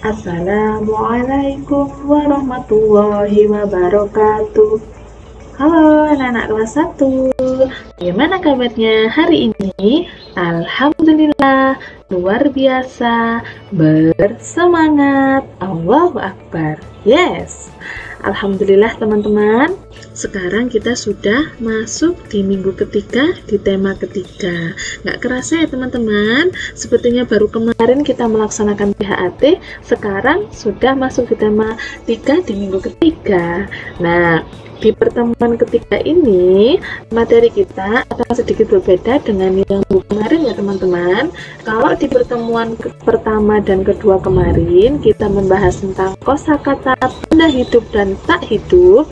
Assalamualaikum warahmatullahi wabarakatuh. Halo anak-anak kelas 1. Bagaimana kabarnya hari ini? Alhamdulillah, luar biasa, bersemangat. Allahu Akbar. Yes. Alhamdulillah teman-teman. Sekarang kita sudah masuk di minggu ketiga, di tema ketiga. Nggak kerasa ya teman-teman, sepertinya baru kemarin kita melaksanakan PHAT, sekarang sudah masuk di tema 3 di minggu ketiga. Nah, di pertemuan ketiga ini, materi kita akan sedikit berbeda dengan yang kemarin ya teman-teman. Kalau di pertemuan pertama dan kedua kemarin, kita membahas tentang kosakata benda hidup dan tak hidup.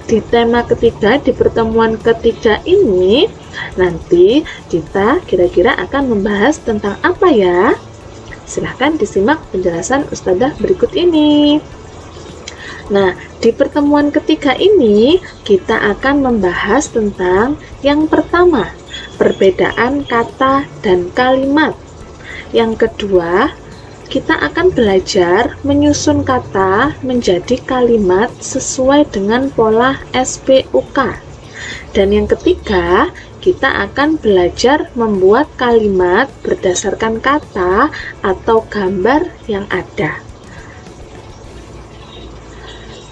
Di tema ketiga, di pertemuan ketiga ini, nanti kita kira-kira akan membahas tentang apa ya? Silahkan disimak penjelasan Ustadzah berikut ini. Nah, di pertemuan ketiga ini, kita akan membahas tentang yang pertama, perbedaan kata dan kalimat. Yang kedua, kita akan belajar menyusun kata menjadi kalimat sesuai dengan pola SPUK. Dan yang ketiga, kita akan belajar membuat kalimat berdasarkan kata atau gambar yang ada.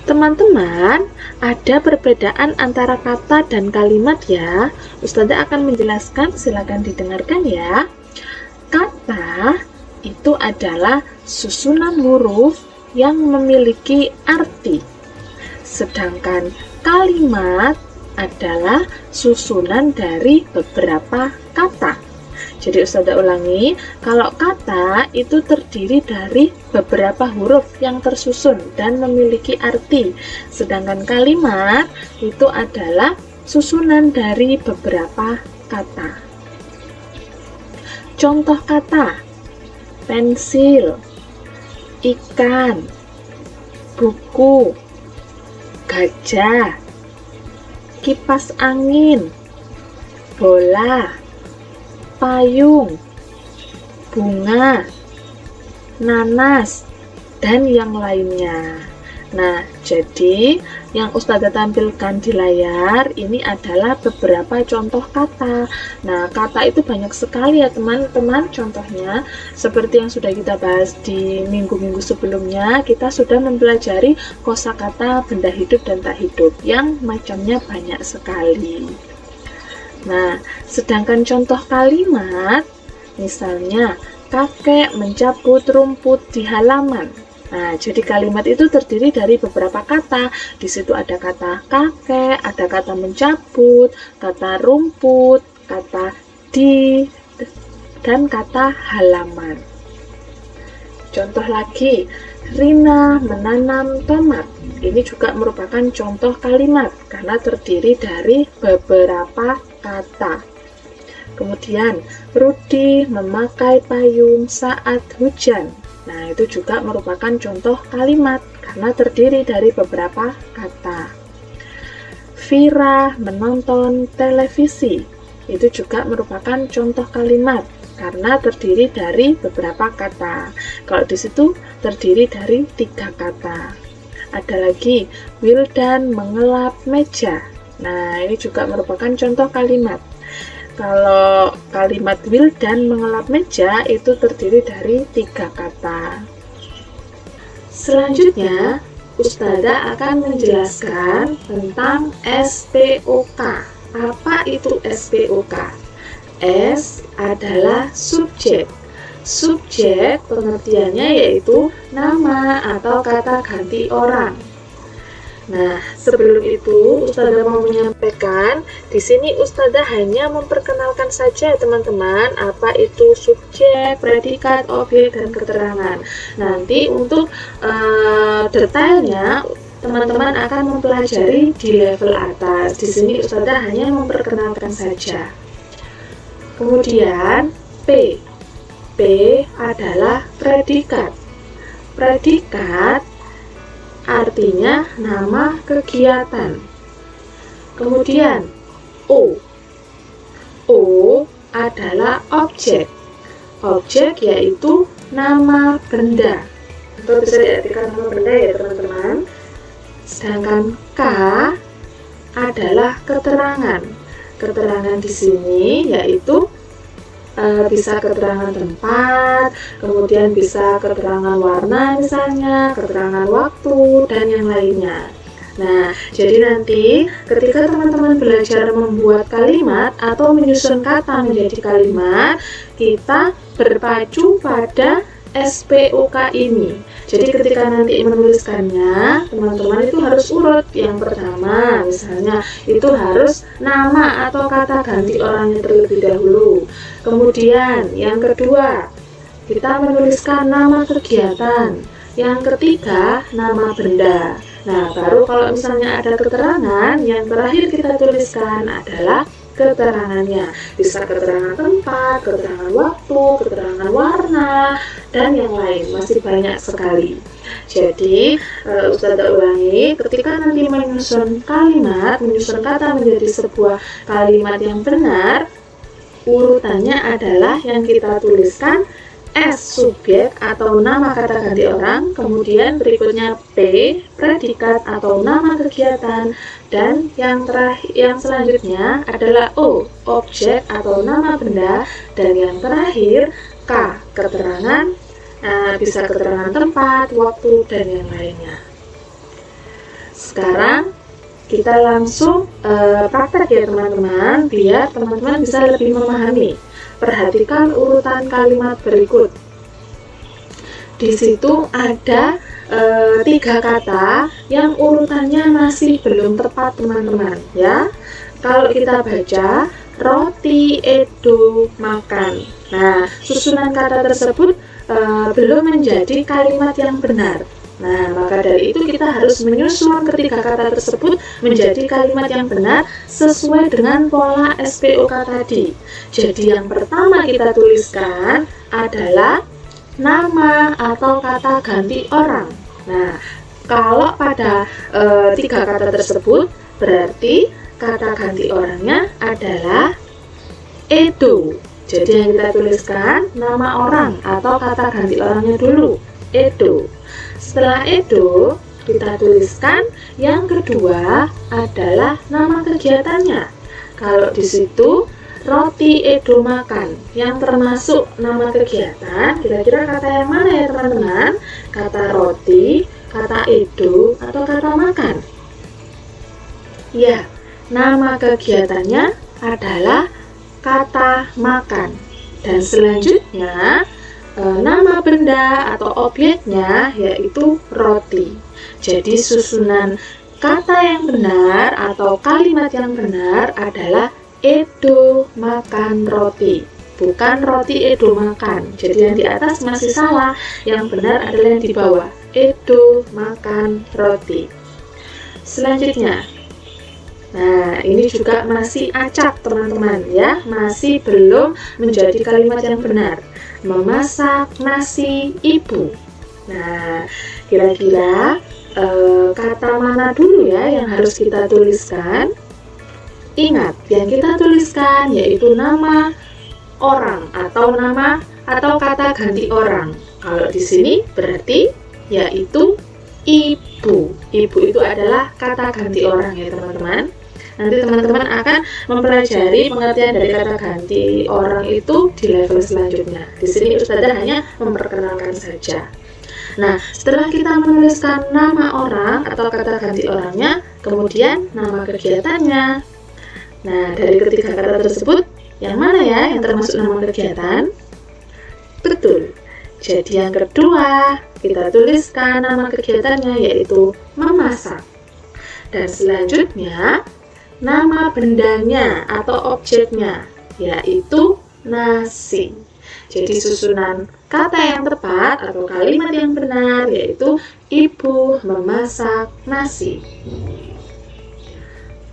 Teman-teman, ada perbedaan antara kata dan kalimat ya. Ustadzah akan menjelaskan, silakan didengarkan ya. Kata itu adalah susunan huruf yang memiliki arti. Sedangkan kalimat adalah susunan dari beberapa kata. Jadi Ustadzah ulangi, kalau kata itu terdiri dari beberapa huruf yang tersusun dan memiliki arti. Sedangkan kalimat itu adalah susunan dari beberapa kata. Contoh kata: pensil, ikan, buku, gajah, kipas angin, bola, payung, bunga, nanas, dan yang lainnya. Nah, jadi yang Ustadzah tampilkan di layar ini adalah beberapa contoh kata. Nah, kata itu banyak sekali ya teman-teman. Contohnya, seperti yang sudah kita bahas di minggu-minggu sebelumnya, kita sudah mempelajari kosakata benda hidup dan tak hidup yang macamnya banyak sekali. Nah, sedangkan contoh kalimat, misalnya, kakek mencabut rumput di halaman. Nah, jadi kalimat itu terdiri dari beberapa kata. Di situ ada kata kakek, ada kata mencabut, kata rumput, kata di, dan kata halaman. Contoh lagi, Rina menanam tomat. Ini juga merupakan contoh kalimat karena terdiri dari beberapa kata. Kemudian, Rudi memakai payung saat hujan. Nah, itu juga merupakan contoh kalimat karena terdiri dari beberapa kata. Vira menonton televisi. Itu juga merupakan contoh kalimat karena terdiri dari beberapa kata. Kalau di situ terdiri dari 3 kata. Ada lagi, Wildan mengelap meja. Nah, ini juga merupakan contoh kalimat. Kalau kalimat Wildan mengelap meja itu terdiri dari 3 kata. Selanjutnya, Ustadzah akan menjelaskan tentang SPOK. Apa itu SPOK? S adalah subjek. Subjek pengertiannya yaitu nama atau kata ganti orang. Nah, sebelum itu Ustadzah mau menyampaikan, di sini Ustadzah hanya memperkenalkan saja teman-teman apa itu subjek, predikat, objek, dan keterangan. Nanti untuk detailnya teman-teman akan mempelajari di level atas. Di sini Ustadzah hanya memperkenalkan saja. Kemudian P. P adalah predikat. Predikat artinya nama kegiatan. Kemudian O. O adalah objek. Objek yaitu nama benda. atau bisa diartikan nama benda ya teman-teman. Sedangkan K adalah keterangan. Keterangan di sini yaitu bisa keterangan tempat, kemudian bisa keterangan warna misalnya, keterangan waktu, dan yang lainnya. Nah, jadi nanti ketika teman-teman belajar membuat kalimat atau menyusun kata menjadi kalimat, kita berpacu pada SPOK ini. Jadi ketika nanti menuliskannya, teman-teman itu harus urut. Yang pertama, misalnya itu harus nama atau kata ganti orangnya terlebih dahulu. Kemudian yang kedua, kita menuliskan nama kegiatan. Yang ketiga, nama benda. Nah, baru kalau misalnya ada keterangan, yang terakhir kita tuliskan adalah keterangannya. Bisa keterangan tempat, keterangan waktu, keterangan warna, dan yang lain. Masih banyak sekali. Jadi, Ustazah ulangi, ketika nanti menyusun kalimat, menyusun kata menjadi sebuah kalimat yang benar, urutannya adalah yang kita tuliskan S subjek atau nama kata ganti orang, kemudian berikutnya P predikat atau nama kegiatan, dan yang selanjutnya adalah O objek atau nama benda, dan yang terakhir K keterangan, bisa keterangan tempat, waktu, dan yang lainnya. Sekarang kita langsung praktek ya teman-teman, biar teman-teman bisa lebih memahami. Perhatikan urutan kalimat berikut. Di situ ada 3 kata yang urutannya masih belum tepat teman-teman ya. Kalau kita baca roti, edo, makan. Nah, susunan kata tersebut belum menjadi kalimat yang benar. Nah, maka dari itu kita harus menyusun ketiga kata tersebut menjadi kalimat yang benar sesuai dengan pola SPOK tadi. Jadi yang pertama kita tuliskan adalah nama atau kata ganti orang. Nah, kalau pada 3 kata tersebut berarti kata ganti orangnya adalah edo. Jadi yang kita tuliskan nama orang atau kata ganti orangnya dulu, edo. Setelah edo, kita tuliskan yang kedua adalah nama kegiatannya. Kalau di situ roti, edo, makan, yang termasuk nama kegiatan, kira-kira kata yang mana ya teman-teman? Kata roti, kata edo, atau kata makan? Ya, nama kegiatannya adalah kata makan. Dan selanjutnya nama benda atau objeknya yaitu roti. Jadi susunan kata yang benar atau kalimat yang benar adalah edo makan roti, bukan roti edo makan. Jadi yang di atas masih salah, yang benar adalah yang di bawah, edo makan roti. Selanjutnya, nah ini juga masih acak teman-teman ya, masih belum menjadi kalimat yang benar. Memasak nasi ibu. Nah, kira-kira kata mana dulu ya yang harus kita tuliskan? Ingat, yang kita tuliskan yaitu nama orang atau nama atau kata ganti orang. Kalau di sini berarti yaitu ibu. Ibu itu adalah kata ganti orang ya teman-teman. Nanti teman-teman akan mempelajari pengertian dari kata ganti orang itu di level selanjutnya. Di sini Ustazah hanya memperkenalkan saja. Nah, setelah kita menuliskan nama orang atau kata ganti orangnya, kemudian nama kegiatannya. Nah, dari ketiga kata tersebut, yang mana ya yang termasuk nama kegiatan? Betul. Jadi yang kedua, kita tuliskan nama kegiatannya yaitu memasak. Dan selanjutnya, nama bendanya atau objeknya yaitu nasi. Jadi susunan kata yang tepat atau kalimat yang benar yaitu ibu memasak nasi.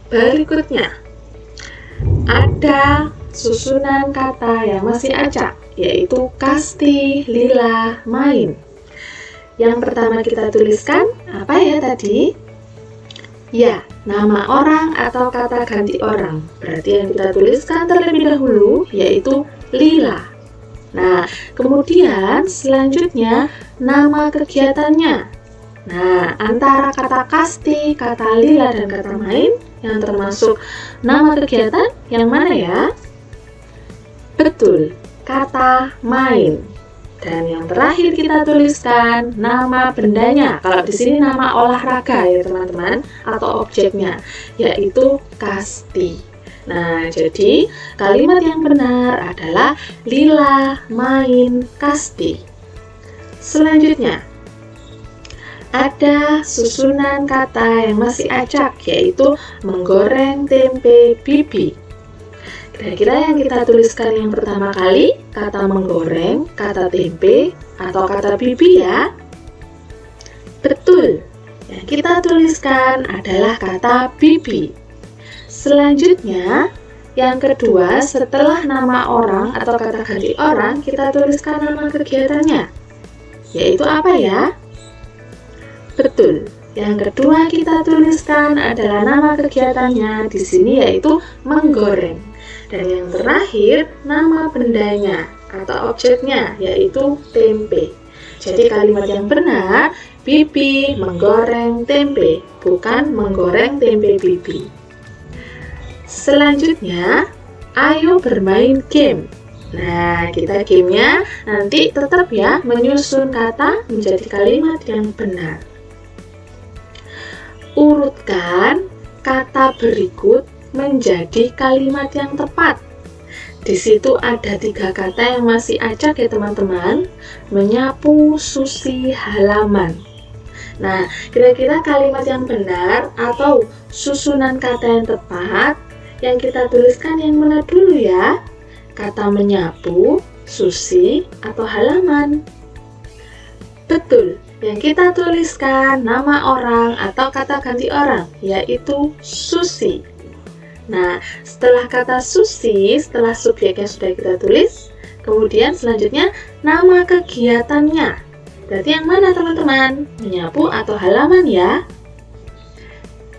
Berikutnya ada susunan kata yang masih acak yaitu Kasti, Lila, main. Yang pertama kita tuliskan apa ya tadi? Ya, nama orang atau kata ganti orang. Berarti yang kita tuliskan terlebih dahulu yaitu Lila. Nah, kemudian selanjutnya nama kegiatannya. Nah, antara kata kasti, kata lila, dan kata main yang termasuk nama kegiatan yang mana ya? Betul, kata main. Dan yang terakhir kita tuliskan nama bendanya. Kalau di sini nama olahraga ya teman-teman, atau objeknya, yaitu kasti. Nah, jadi kalimat yang benar adalah lila main kasti. Selanjutnya, ada susunan kata yang masih acak, yaitu menggoreng tempe bibi. Kira-kira yang kita tuliskan yang pertama kali, kata menggoreng, kata tempe, atau kata bibi ya? Betul, yang kita tuliskan adalah kata bibi. Selanjutnya, yang kedua, setelah nama orang atau kata ganti orang, kita tuliskan nama kegiatannya, yaitu apa ya? Betul, yang kedua kita tuliskan adalah nama kegiatannya di sini, yaitu menggoreng. Dan yang terakhir, nama bendanya atau objeknya, yaitu tempe. Jadi kalimat yang benar, bibi menggoreng tempe, bukan menggoreng tempe bibi. Selanjutnya, ayo bermain game. Nah, kita gamenya nanti tetap ya menyusun kata menjadi kalimat yang benar. Urutkan kata berikut menjadi kalimat yang tepat. Di situ ada 3 kata yang masih acak ya teman-teman. Menyapu, susi, halaman. Nah, kira-kira kalimat yang benar atau susunan kata yang tepat yang kita tuliskan yang mana dulu ya? Kata menyapu, susi, atau halaman? Betul, yang kita tuliskan nama orang atau kata ganti orang, yaitu Susi. Nah, setelah kata Susi, setelah subjeknya sudah kita tulis, kemudian selanjutnya nama kegiatannya. Berarti yang mana teman-teman? Menyapu atau halaman ya?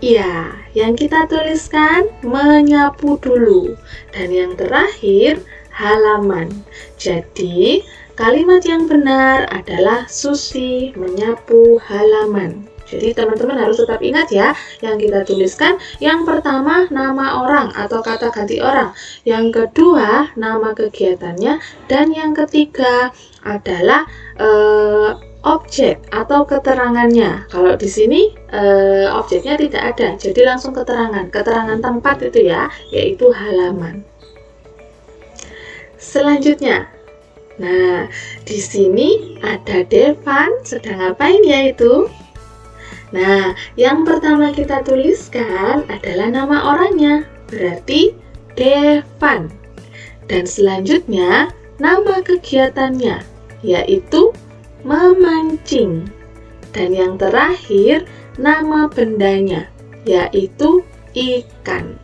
Iya, yang kita tuliskan menyapu dulu. Dan yang terakhir, halaman. Jadi, kalimat yang benar adalah Susi menyapu halaman. Jadi teman-teman harus tetap ingat ya, yang kita tuliskan yang pertama nama orang atau kata ganti orang, yang kedua nama kegiatannya, dan yang ketiga adalah objek atau keterangannya. Kalau di sini objeknya tidak ada, jadi langsung keterangan tempat itu ya, yaitu halaman. Selanjutnya, nah, di sini ada Devan sedang ngapain ya itu? Nah, yang pertama kita tuliskan adalah nama orangnya, berarti Devan. Dan selanjutnya nama kegiatannya, yaitu memancing. Dan yang terakhir nama bendanya, yaitu ikan.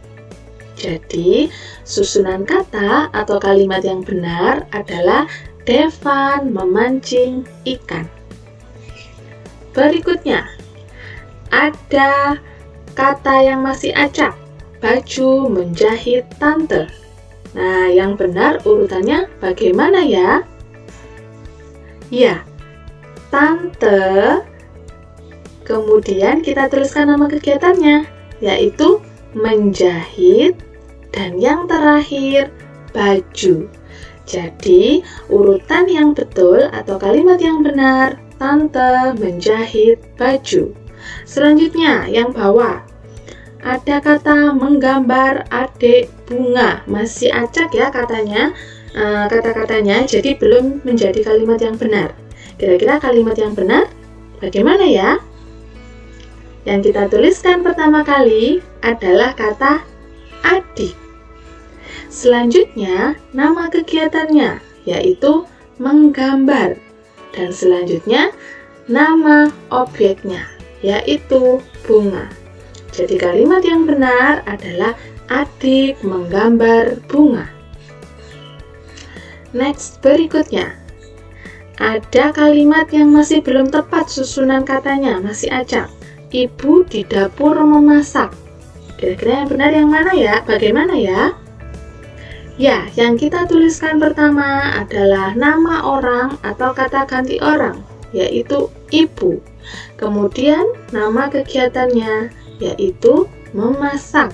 Jadi, susunan kata atau kalimat yang benar adalah Devan memancing ikan. Berikutnya, ada kata yang masih acak, baju menjahit tante. Nah, yang benar urutannya bagaimana ya? Ya, tante, kemudian kita tuliskan nama kegiatannya, yaitu menjahit, dan yang terakhir baju. Jadi urutan yang betul atau kalimat yang benar, tante menjahit baju. Selanjutnya yang bawah ada kata menggambar adik bunga, masih acak ya katanya, kata-katanya, jadi belum menjadi kalimat yang benar. Kira-kira kalimat yang benar bagaimana ya? Yang kita tuliskan pertama kali adalah kata adik. Selanjutnya, nama kegiatannya, yaitu menggambar. Dan selanjutnya, nama objeknya, yaitu bunga. Jadi kalimat yang benar adalah adik menggambar bunga. Next, berikutnya. Ada kalimat yang masih belum tepat susunan katanya, masih acak. Ibu di dapur memasak. Kira-kira yang benar yang mana ya? Bagaimana ya? Ya, yang kita tuliskan pertama adalah nama orang atau kata ganti orang, yaitu ibu. Kemudian nama kegiatannya, yaitu memasak.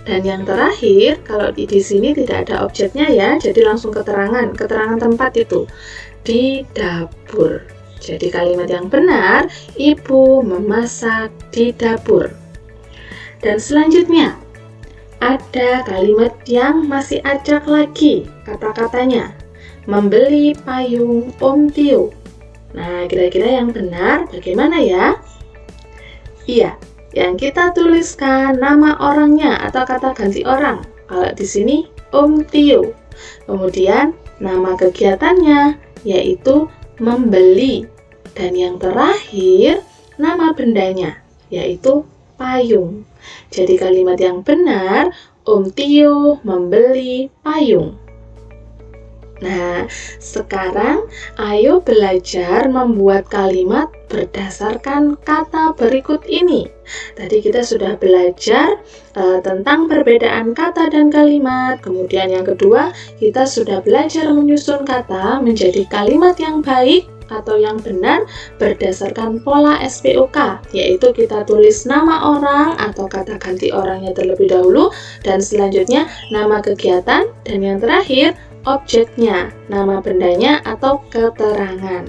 Dan yang terakhir, kalau di sini tidak ada objeknya ya, jadi langsung keterangan tempat itu, di dapur. Jadi kalimat yang benar, ibu memasak di dapur. Dan selanjutnya, ada kalimat yang masih acak lagi kata-katanya. Membeli payung Om Tio. Nah, kira-kira yang benar bagaimana ya? Iya, yang kita tuliskan nama orangnya atau kata ganti orang. Kalau di sini Om Tio. Kemudian nama kegiatannya yaitu membeli. Dan yang terakhir nama bendanya yaitu payung. Jadi kalimat yang benar, Om Tio membeli payung. Nah, sekarang ayo belajar membuat kalimat berdasarkan kata berikut ini. Tadi kita sudah belajar tentang perbedaan kata dan kalimat. Kemudian yang kedua, kita sudah belajar menyusun kata menjadi kalimat yang baik atau yang benar berdasarkan pola SPOK, yaitu kita tulis nama orang atau kata ganti orangnya terlebih dahulu, dan selanjutnya nama kegiatan, dan yang terakhir objeknya, nama bendanya atau keterangan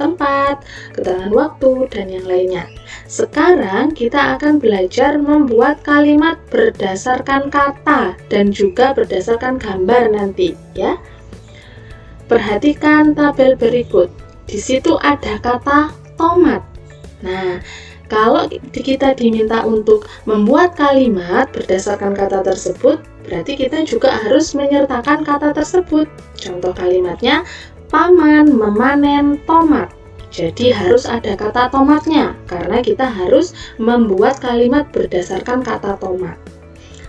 tempat, keterangan waktu, dan yang lainnya. Sekarang kita akan belajar membuat kalimat berdasarkan kata dan juga berdasarkan gambar nanti ya. Perhatikan tabel berikut. Di situ ada kata tomat. Nah, kalau kita diminta untuk membuat kalimat berdasarkan kata tersebut, berarti kita juga harus menyertakan kata tersebut. Contoh kalimatnya, paman memanen tomat. Jadi harus ada kata tomatnya, karena kita harus membuat kalimat berdasarkan kata tomat.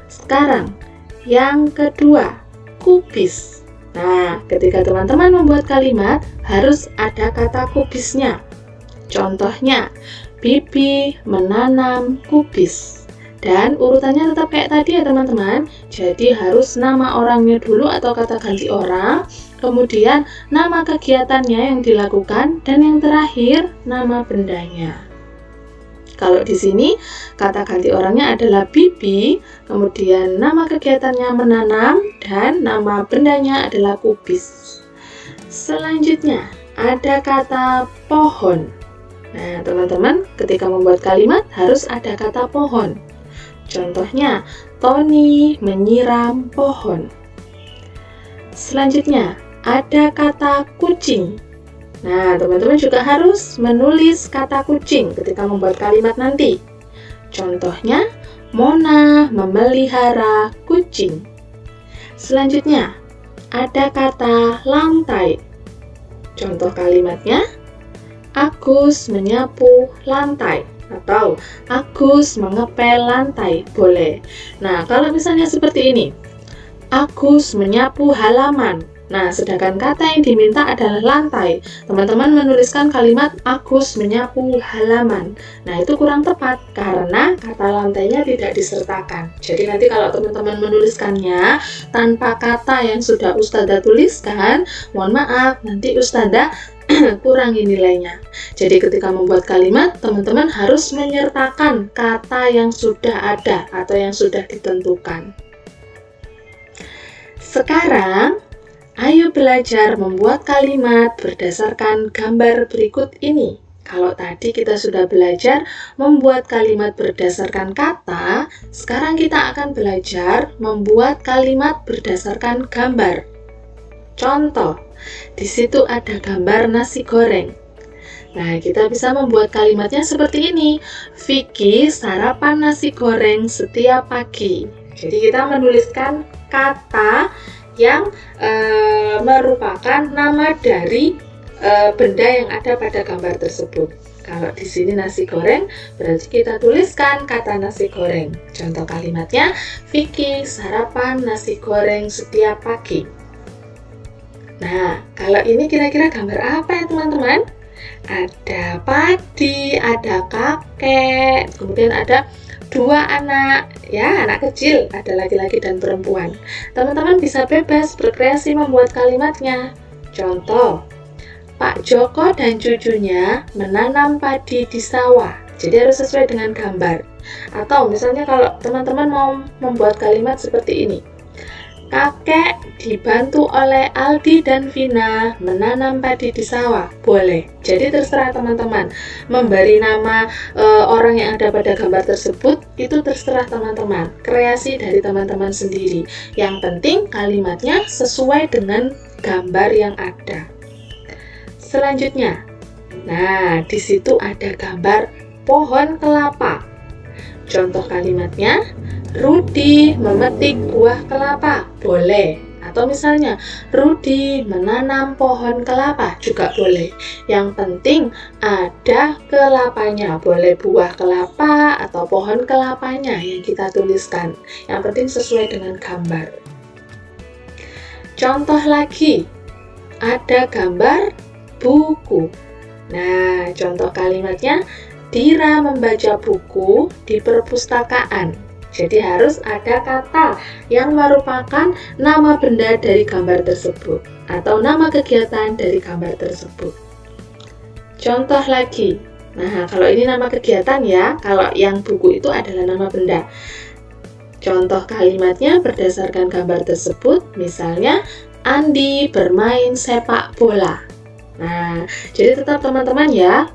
Sekarang, yang kedua, kubis. Nah, ketika teman-teman membuat kalimat, harus ada kata kubisnya. Contohnya, Bibi menanam kubis. Dan urutannya tetap kayak tadi ya teman-teman. Jadi harus nama orangnya dulu atau kata ganti orang, kemudian nama kegiatannya yang dilakukan, dan yang terakhir nama bendanya. Kalau di sini kata ganti orangnya adalah Bibi, kemudian nama kegiatannya menanam, dan nama bendanya adalah kubis. Selanjutnya ada kata pohon. Nah, teman-teman, ketika membuat kalimat harus ada kata pohon. Contohnya, Tony menyiram pohon. Selanjutnya ada kata kucing. Nah, teman-teman juga harus menulis kata kucing ketika membuat kalimat nanti. Contohnya, Mona memelihara kucing. Selanjutnya, ada kata lantai. Contoh kalimatnya, Agus menyapu lantai. Atau Agus mengepel lantai, boleh. Nah, kalau misalnya seperti ini, Agus menyapu halaman. Nah, sedangkan kata yang diminta adalah lantai. Teman-teman menuliskan kalimat Agus menyapu halaman. Nah, itu kurang tepat karena kata lantainya tidak disertakan. Jadi nanti kalau teman-teman menuliskannya tanpa kata yang sudah Ustazah tuliskan, mohon maaf, nanti Ustazah kurangi nilainya. Jadi ketika membuat kalimat, teman-teman harus menyertakan kata yang sudah ada atau yang sudah ditentukan. Sekarang, ayo belajar membuat kalimat berdasarkan gambar berikut ini. Kalau tadi kita sudah belajar membuat kalimat berdasarkan kata, sekarang kita akan belajar membuat kalimat berdasarkan gambar. Contoh, di situ ada gambar nasi goreng. Nah, kita bisa membuat kalimatnya seperti ini. Vicky sarapan nasi goreng setiap pagi. Jadi kita menuliskan kata yang merupakan nama dari benda yang ada pada gambar tersebut. Kalau di sini nasi goreng, berarti kita tuliskan kata nasi goreng. Contoh kalimatnya, Vicky sarapan nasi goreng setiap pagi. Nah, kalau ini kira-kira gambar apa ya teman-teman? Ada padi, ada kakek, kemudian ada dua anak, ya anak kecil, ada laki-laki dan perempuan. Teman-teman bisa bebas berkreasi membuat kalimatnya. Contoh, Pak Joko dan cucunya menanam padi di sawah. Jadi harus sesuai dengan gambar. Atau misalnya kalau teman-teman mau membuat kalimat seperti ini. Kakek dibantu oleh Aldi dan Vina menanam padi di sawah. Boleh. Jadi terserah teman-teman. Memberi nama orang yang ada pada gambar tersebut itu terserah teman-teman. Kreasi dari teman-teman sendiri. Yang penting kalimatnya sesuai dengan gambar yang ada. Selanjutnya, nah di situ ada gambar pohon kelapa. Contoh kalimatnya, Rudi memetik buah kelapa, boleh. Atau misalnya, Rudi menanam pohon kelapa, juga boleh. Yang penting ada kelapanya, boleh buah kelapa atau pohon kelapanya yang kita tuliskan. Yang penting sesuai dengan gambar. Contoh lagi, ada gambar buku. Nah, contoh kalimatnya, Dira membaca buku di perpustakaan. Jadi harus ada kata yang merupakan nama benda dari gambar tersebut atau nama kegiatan dari gambar tersebut. Contoh lagi. Nah, kalau ini nama kegiatan ya, kalau yang buku itu adalah nama benda. Contoh kalimatnya berdasarkan gambar tersebut, misalnya Andi bermain sepak bola. Nah, jadi tetap teman-teman ya,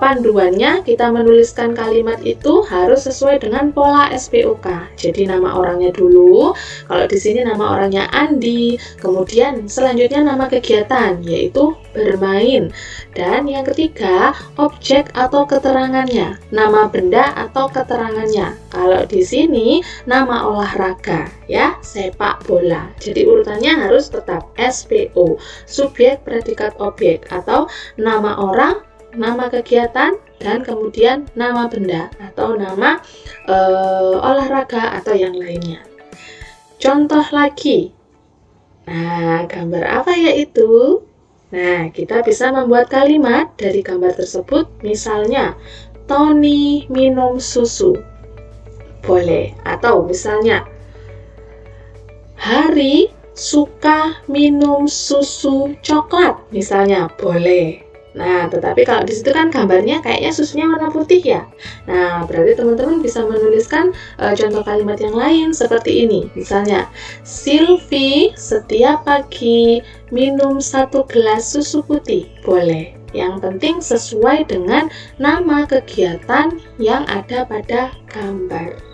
panduannya kita menuliskan kalimat itu harus sesuai dengan pola SPOK. Jadi nama orangnya dulu, kalau di sini nama orangnya Andi, kemudian selanjutnya nama kegiatan yaitu bermain, dan yang ketiga objek atau keterangannya, nama benda atau keterangannya. Kalau di sini nama olahraga ya, sepak bola. Jadi urutannya harus tetap SPO, subjek, predikat, objek, atau nama orang, nama kegiatan, dan kemudian nama benda atau nama olahraga atau yang lainnya. Contoh lagi. Nah, gambar apa ya itu? Nah, kita bisa membuat kalimat dari gambar tersebut, misalnya Tony minum susu. Boleh. Atau misalnya Hari suka minum susu coklat, misalnya, boleh. Nah, tetapi kalau di situ kan gambarnya kayaknya susunya warna putih ya. Nah, berarti teman-teman bisa menuliskan contoh kalimat yang lain seperti ini. Misalnya, Silvi setiap pagi minum 1 gelas susu putih. Boleh. Yang penting sesuai dengan nama kegiatan yang ada pada gambar.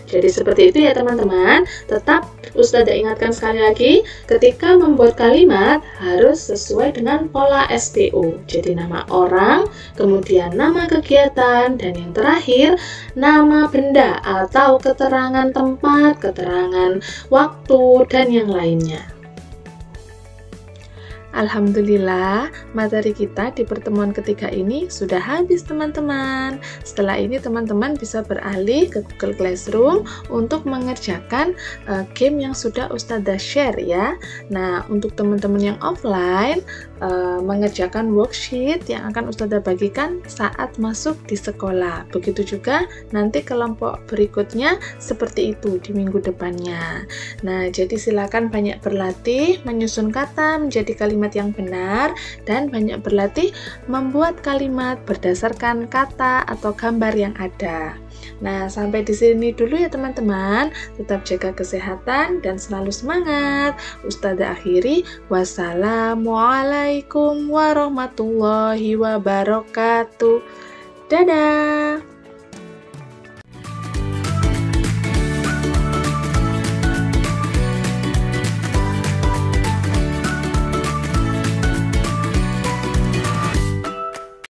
Jadi seperti itu ya teman-teman. Tetap Ustazah ingatkan sekali lagi, ketika membuat kalimat harus sesuai dengan pola SPO. Jadi nama orang, kemudian nama kegiatan, dan yang terakhir nama benda atau keterangan tempat, keterangan waktu, dan yang lainnya. Alhamdulillah, materi kita di pertemuan ketiga ini sudah habis teman-teman. Setelah ini teman-teman bisa beralih ke Google Classroom untuk mengerjakan game yang sudah Ustazah share ya. Nah, untuk teman-teman yang offline, mengerjakan worksheet yang akan Ustazah bagikan saat masuk di sekolah. Begitu juga nanti kelompok berikutnya seperti itu di minggu depannya. Nah, jadi silakan banyak berlatih menyusun kata menjadi kalimat yang benar dan banyak berlatih membuat kalimat berdasarkan kata atau gambar yang ada. Nah, sampai di sini dulu ya teman-teman. Tetap jaga kesehatan dan selalu semangat. Ustazah akhiri, wassalamualaikum warahmatullahi wabarakatuh. Dadah.